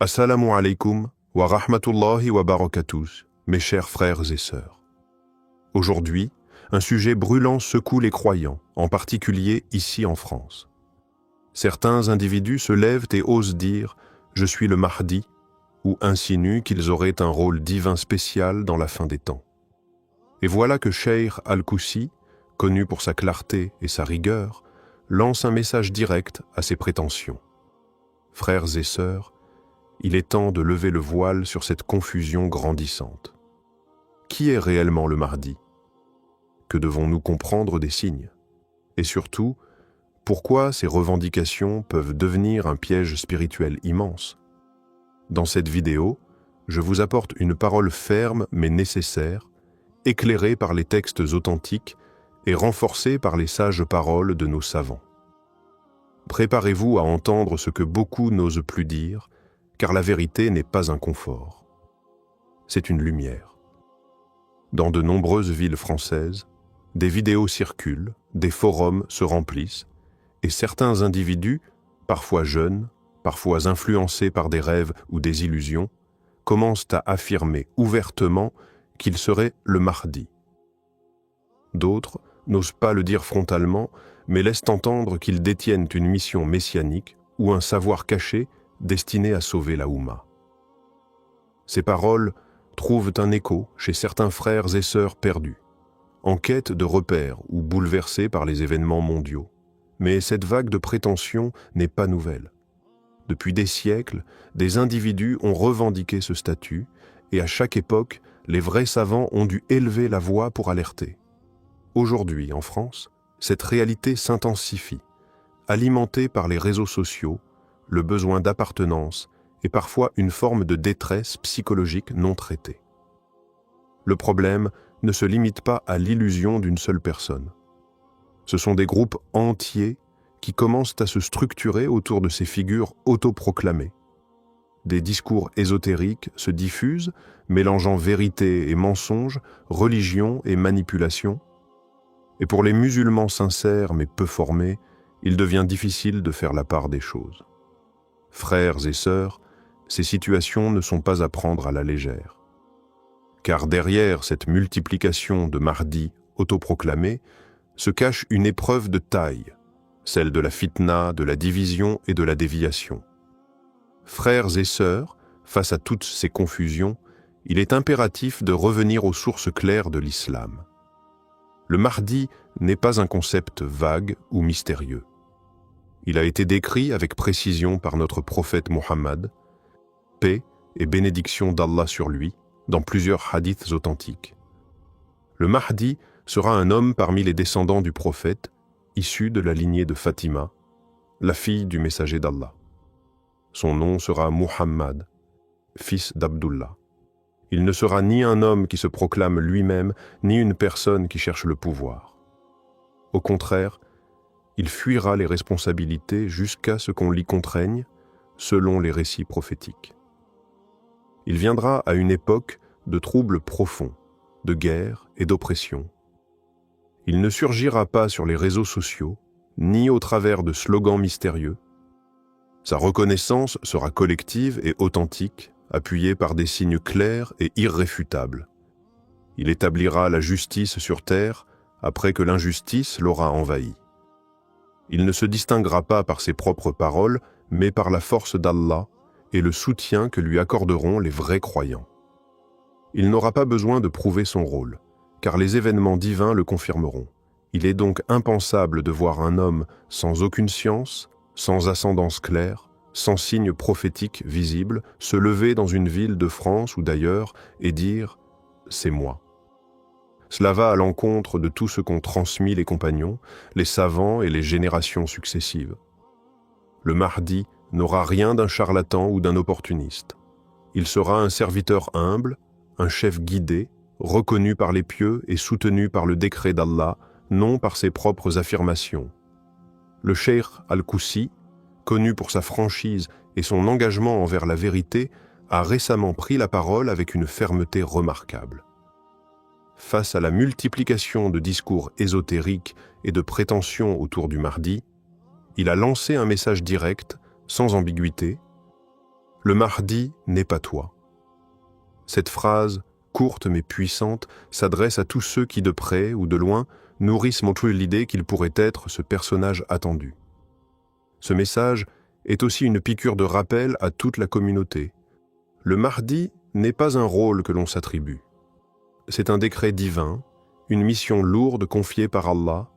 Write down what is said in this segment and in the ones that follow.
Assalamu alaikum wa rahmatullahi wa barakatuh, mes chers frères et sœurs. Aujourd'hui, un sujet brûlant secoue les croyants, en particulier ici en France. Certains individus se lèvent et osent dire « Je suis le Mahdi » ou insinuent qu'ils auraient un rôle divin spécial dans la fin des temps. Et voilà que Cheikh Al-Koussi, connu pour sa clarté et sa rigueur, lance un message direct à ces prétentions. Frères et sœurs, il est temps de lever le voile sur cette confusion grandissante. Qui est réellement le Mahdi? Que devons-nous comprendre des signes? Et surtout, pourquoi ces revendications peuvent devenir un piège spirituel immense? Dans cette vidéo, je vous apporte une parole ferme mais nécessaire, éclairée par les textes authentiques et renforcée par les sages paroles de nos savants. Préparez-vous à entendre ce que beaucoup n'osent plus dire, car la vérité n'est pas un confort. C'est une lumière. Dans de nombreuses villes françaises, des vidéos circulent, des forums se remplissent, et certains individus, parfois jeunes, parfois influencés par des rêves ou des illusions, commencent à affirmer ouvertement qu'il serait le Mahdi. D'autres n'osent pas le dire frontalement, mais laissent entendre qu'ils détiennent une mission messianique ou un savoir caché destiné à sauver la Oumma. Ces paroles trouvent un écho chez certains frères et sœurs perdus, en quête de repères ou bouleversés par les événements mondiaux. Mais cette vague de prétention n'est pas nouvelle. Depuis des siècles, des individus ont revendiqué ce statut, et à chaque époque, les vrais savants ont dû élever la voix pour alerter. Aujourd'hui, en France, cette réalité s'intensifie, alimentée par les réseaux sociaux, le besoin d'appartenance et parfois une forme de détresse psychologique non traitée. Le problème ne se limite pas à l'illusion d'une seule personne. Ce sont des groupes entiers qui commencent à se structurer autour de ces figures autoproclamées. Des discours ésotériques se diffusent, mélangeant vérité et mensonge, religion et manipulation. Et pour les musulmans sincères mais peu formés, il devient difficile de faire la part des choses. Frères et sœurs, ces situations ne sont pas à prendre à la légère. Car derrière cette multiplication de Mahdi autoproclamés se cache une épreuve de taille, celle de la fitna, de la division et de la déviation. Frères et sœurs, face à toutes ces confusions, il est impératif de revenir aux sources claires de l'islam. Le Mahdi n'est pas un concept vague ou mystérieux. Il a été décrit avec précision par notre prophète Mohammed, paix et bénédiction d'Allah sur lui, dans plusieurs hadiths authentiques. Le Mahdi sera un homme parmi les descendants du prophète, issu de la lignée de Fatima, la fille du messager d'Allah. Son nom sera Muhammad, fils d'Abdullah. Il ne sera ni un homme qui se proclame lui-même, ni une personne qui cherche le pouvoir. Au contraire, il fuira les responsabilités jusqu'à ce qu'on l'y contraigne, selon les récits prophétiques. Il viendra à une époque de troubles profonds, de guerre et d'oppression. Il ne surgira pas sur les réseaux sociaux, ni au travers de slogans mystérieux. Sa reconnaissance sera collective et authentique, appuyée par des signes clairs et irréfutables. Il établira la justice sur terre après que l'injustice l'aura envahi. Il ne se distinguera pas par ses propres paroles, mais par la force d'Allah et le soutien que lui accorderont les vrais croyants. Il n'aura pas besoin de prouver son rôle, car les événements divins le confirmeront. Il est donc impensable de voir un homme sans aucune science, sans ascendance claire, sans signe prophétique visible, se lever dans une ville de France ou d'ailleurs et dire « c'est moi ». Cela va à l'encontre de tout ce qu'ont transmis les compagnons, les savants et les générations successives. Le Mahdi n'aura rien d'un charlatan ou d'un opportuniste. Il sera un serviteur humble, un chef guidé, reconnu par les pieux et soutenu par le décret d'Allah, non par ses propres affirmations. Le Cheikh Al-Koussi, connu pour sa franchise et son engagement envers la vérité, a récemment pris la parole avec une fermeté remarquable. Face à la multiplication de discours ésotériques et de prétentions autour du Mahdi, il a lancé un message direct, sans ambiguïté. Le Mahdi n'est pas toi. Cette phrase, courte mais puissante, s'adresse à tous ceux qui, de près ou de loin, nourrissent l'idée qu'il pourrait être ce personnage attendu. Ce message est aussi une piqûre de rappel à toute la communauté. Le Mahdi n'est pas un rôle que l'on s'attribue. C'est un décret divin, une mission lourde confiée par Allah,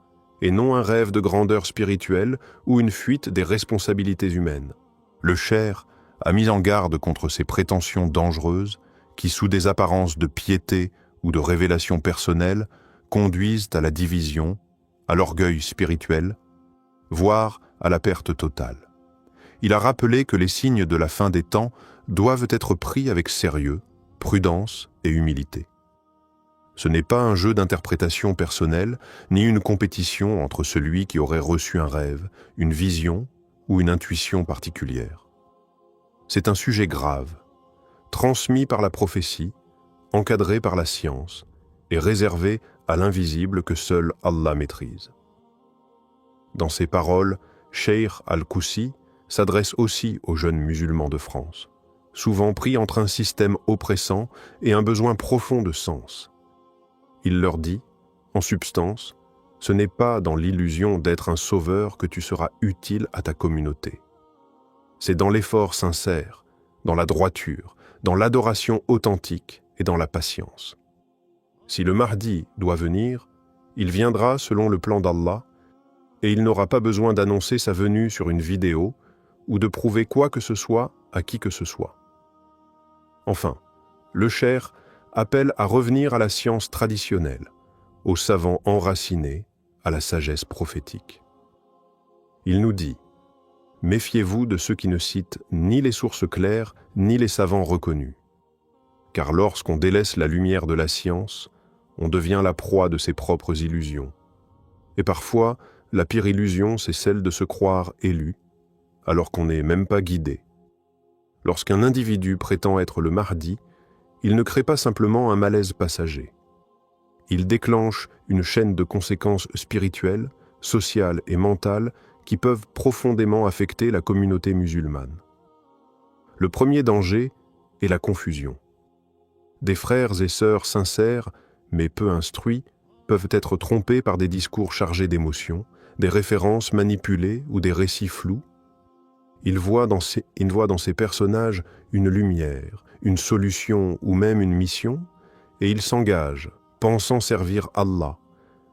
et non un rêve de grandeur spirituelle ou une fuite des responsabilités humaines. Le cheikh a mis en garde contre ces prétentions dangereuses qui, sous des apparences de piété ou de révélation personnelle, conduisent à la division, à l'orgueil spirituel, voire à la perte totale. Il a rappelé que les signes de la fin des temps doivent être pris avec sérieux, prudence et humilité. Ce n'est pas un jeu d'interprétation personnelle, ni une compétition entre celui qui aurait reçu un rêve, une vision ou une intuition particulière. C'est un sujet grave, transmis par la prophétie, encadré par la science et réservé à l'invisible que seul Allah maîtrise. Dans ses paroles, Cheikh Al-Koussi s'adresse aussi aux jeunes musulmans de France, souvent pris entre un système oppressant et un besoin profond de sens. Il leur dit, en substance, ce n'est pas dans l'illusion d'être un sauveur que tu seras utile à ta communauté. C'est dans l'effort sincère, dans la droiture, dans l'adoration authentique et dans la patience. Si le Mahdi doit venir, il viendra selon le plan d'Allah et il n'aura pas besoin d'annoncer sa venue sur une vidéo ou de prouver quoi que ce soit à qui que ce soit. Enfin, le cheikh appelle à revenir à la science traditionnelle, aux savants enracinés, à la sagesse prophétique. Il nous dit « Méfiez-vous de ceux qui ne citent ni les sources claires, ni les savants reconnus. Car lorsqu'on délaisse la lumière de la science, on devient la proie de ses propres illusions. Et parfois, la pire illusion, c'est celle de se croire élu, alors qu'on n'est même pas guidé. Lorsqu'un individu prétend être le Mahdi, il ne crée pas simplement un malaise passager. Il déclenche une chaîne de conséquences spirituelles, sociales et mentales qui peuvent profondément affecter la communauté musulmane. Le premier danger est la confusion. Des frères et sœurs sincères, mais peu instruits, peuvent être trompés par des discours chargés d'émotions, des références manipulées ou des récits flous. Ils voient dans ces personnages une lumière, une solution ou même une mission, et ils s'engagent, pensant servir Allah,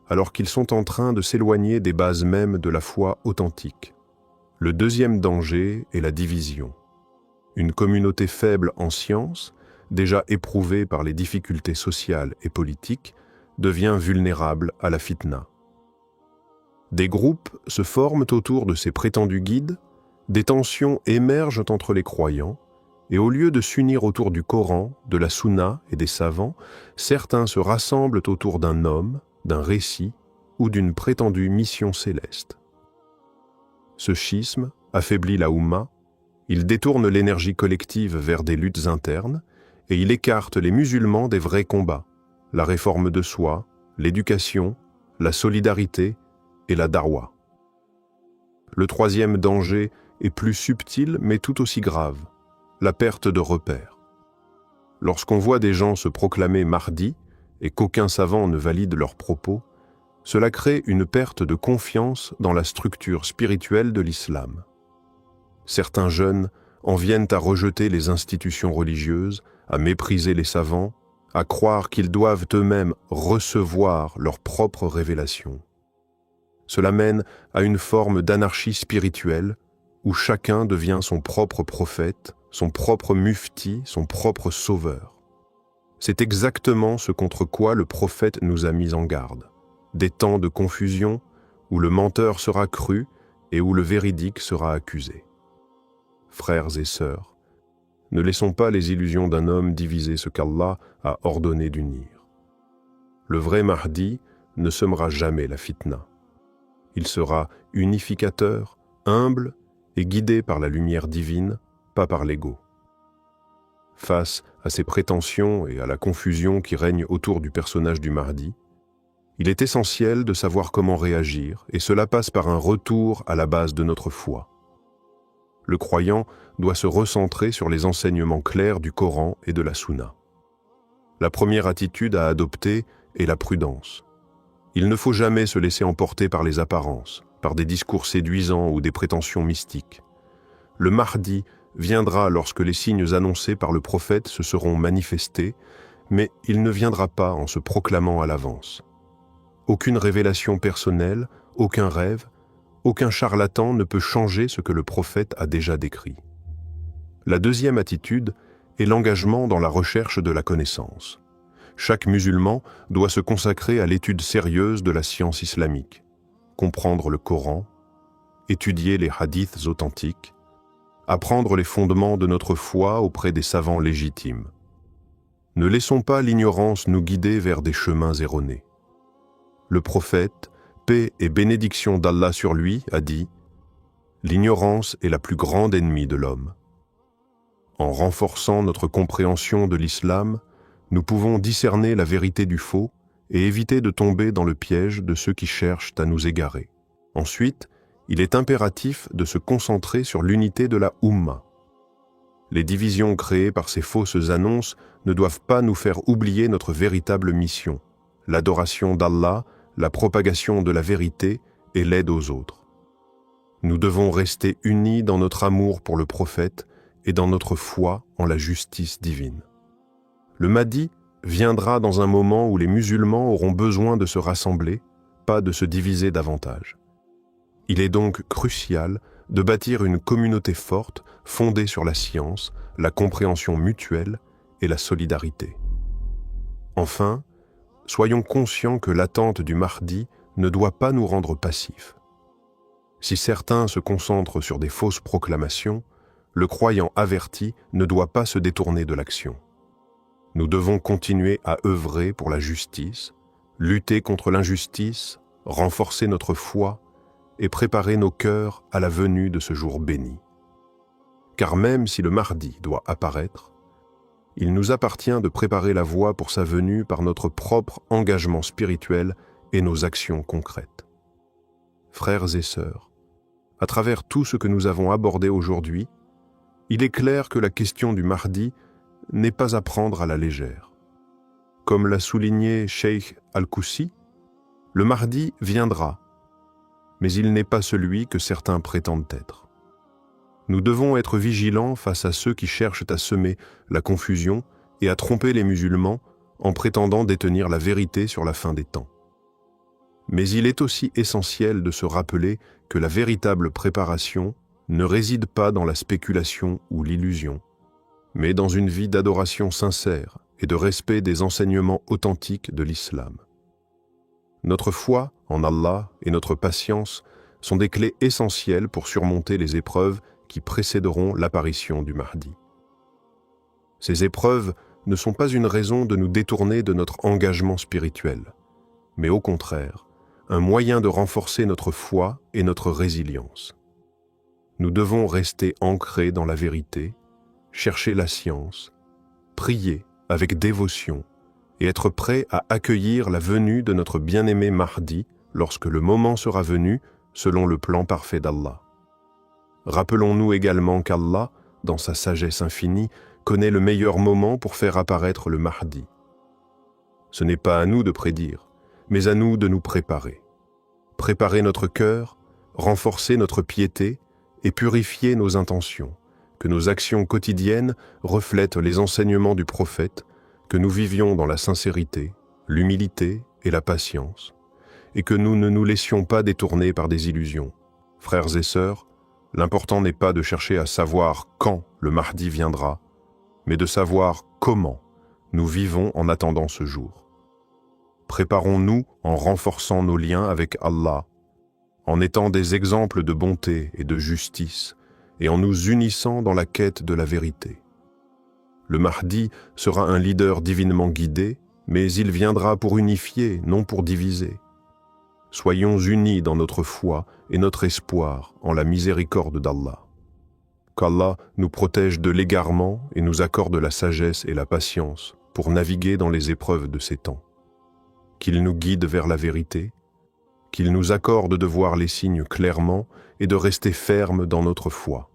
alors qu'ils sont en train de s'éloigner des bases mêmes de la foi authentique. Le deuxième danger est la division. Une communauté faible en science, déjà éprouvée par les difficultés sociales et politiques, devient vulnérable à la fitna. Des groupes se forment autour de ces prétendus guides, des tensions émergent entre les croyants, et au lieu de s'unir autour du Coran, de la Sunna et des savants, certains se rassemblent autour d'un homme, d'un récit ou d'une prétendue mission céleste. Ce schisme affaiblit la Oumma, il détourne l'énergie collective vers des luttes internes et il écarte les musulmans des vrais combats, la réforme de soi, l'éducation, la solidarité et la darwa. Le troisième danger est plus subtil mais tout aussi grave, la perte de repères. Lorsqu'on voit des gens se proclamer Mahdi et qu'aucun savant ne valide leurs propos, cela crée une perte de confiance dans la structure spirituelle de l'islam. Certains jeunes en viennent à rejeter les institutions religieuses, à mépriser les savants, à croire qu'ils doivent eux-mêmes recevoir leur propre révélation. Cela mène à une forme d'anarchie spirituelle où chacun devient son propre prophète, son propre mufti, son propre sauveur. C'est exactement ce contre quoi le prophète nous a mis en garde. Des temps de confusion où le menteur sera cru et où le véridique sera accusé. Frères et sœurs, ne laissons pas les illusions d'un homme diviser ce qu'Allah a ordonné d'unir. Le vrai Mahdi ne semera jamais la fitna. Il sera unificateur, humble et guidé par la lumière divine, pas par l'ego. Face à ces prétentions et à la confusion qui règne autour du personnage du Mahdi, il est essentiel de savoir comment réagir, et cela passe par un retour à la base de notre foi. Le croyant doit se recentrer sur les enseignements clairs du Coran et de la Sunna. La première attitude à adopter est la prudence. Il ne faut jamais se laisser emporter par les apparences, par des discours séduisants ou des prétentions mystiques. Le Mahdi viendra lorsque les signes annoncés par le prophète se seront manifestés, mais il ne viendra pas en se proclamant à l'avance. Aucune révélation personnelle, aucun rêve, aucun charlatan ne peut changer ce que le prophète a déjà décrit. La deuxième attitude est l'engagement dans la recherche de la connaissance. Chaque musulman doit se consacrer à l'étude sérieuse de la science islamique, comprendre le Coran, étudier les hadiths authentiques, apprendre les fondements de notre foi auprès des savants légitimes. Ne laissons pas l'ignorance nous guider vers des chemins erronés. Le prophète, paix et bénédiction d'Allah sur lui, a dit « L'ignorance est la plus grande ennemie de l'homme. » En renforçant notre compréhension de l'islam, nous pouvons discerner la vérité du faux et éviter de tomber dans le piège de ceux qui cherchent à nous égarer. Ensuite, il est impératif de se concentrer sur l'unité de la Oumma. Les divisions créées par ces fausses annonces ne doivent pas nous faire oublier notre véritable mission, l'adoration d'Allah, la propagation de la vérité et l'aide aux autres. Nous devons rester unis dans notre amour pour le prophète et dans notre foi en la justice divine. Le Mahdi viendra dans un moment où les musulmans auront besoin de se rassembler, pas de se diviser davantage. Il est donc crucial de bâtir une communauté forte fondée sur la science, la compréhension mutuelle et la solidarité. Enfin, soyons conscients que l'attente du Mahdi ne doit pas nous rendre passifs. Si certains se concentrent sur des fausses proclamations, le croyant averti ne doit pas se détourner de l'action. Nous devons continuer à œuvrer pour la justice, lutter contre l'injustice, renforcer notre foi et préparer nos cœurs à la venue de ce jour béni. Car même si le Mahdi doit apparaître, il nous appartient de préparer la voie pour sa venue par notre propre engagement spirituel et nos actions concrètes. Frères et sœurs, à travers tout ce que nous avons abordé aujourd'hui, il est clair que la question du Mahdi n'est pas à prendre à la légère. Comme l'a souligné Cheikh Al-Koussi, le Mahdi viendra, mais il n'est pas celui que certains prétendent être. Nous devons être vigilants face à ceux qui cherchent à semer la confusion et à tromper les musulmans en prétendant détenir la vérité sur la fin des temps. Mais il est aussi essentiel de se rappeler que la véritable préparation ne réside pas dans la spéculation ou l'illusion, mais dans une vie d'adoration sincère et de respect des enseignements authentiques de l'islam. Notre foi en Allah et notre patience sont des clés essentielles pour surmonter les épreuves qui précéderont l'apparition du Mahdi. Ces épreuves ne sont pas une raison de nous détourner de notre engagement spirituel, mais au contraire, un moyen de renforcer notre foi et notre résilience. Nous devons rester ancrés dans la vérité, chercher la science, prier avec dévotion et être prêts à accueillir la venue de notre bien-aimé Mahdi lorsque le moment sera venu selon le plan parfait d'Allah. Rappelons-nous également qu'Allah, dans sa sagesse infinie, connaît le meilleur moment pour faire apparaître le Mahdi. Ce n'est pas à nous de prédire, mais à nous de nous préparer. Préparer notre cœur, renforcer notre piété et purifier nos intentions, que nos actions quotidiennes reflètent les enseignements du prophète, que nous vivions dans la sincérité, l'humilité et la patience, et que nous ne nous laissions pas détourner par des illusions. Frères et sœurs, l'important n'est pas de chercher à savoir quand le Mahdi viendra, mais de savoir comment nous vivons en attendant ce jour. Préparons-nous en renforçant nos liens avec Allah, en étant des exemples de bonté et de justice, et en nous unissant dans la quête de la vérité. Le Mahdi sera un leader divinement guidé, mais il viendra pour unifier, non pour diviser. Soyons unis dans notre foi et notre espoir en la miséricorde d'Allah. Qu'Allah nous protège de l'égarement et nous accorde la sagesse et la patience pour naviguer dans les épreuves de ces temps. Qu'il nous guide vers la vérité, qu'il nous accorde de voir les signes clairement et de rester fermes dans notre foi.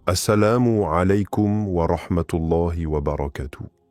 Assalamu alaykum wa rahmatullahi wa barakatuh.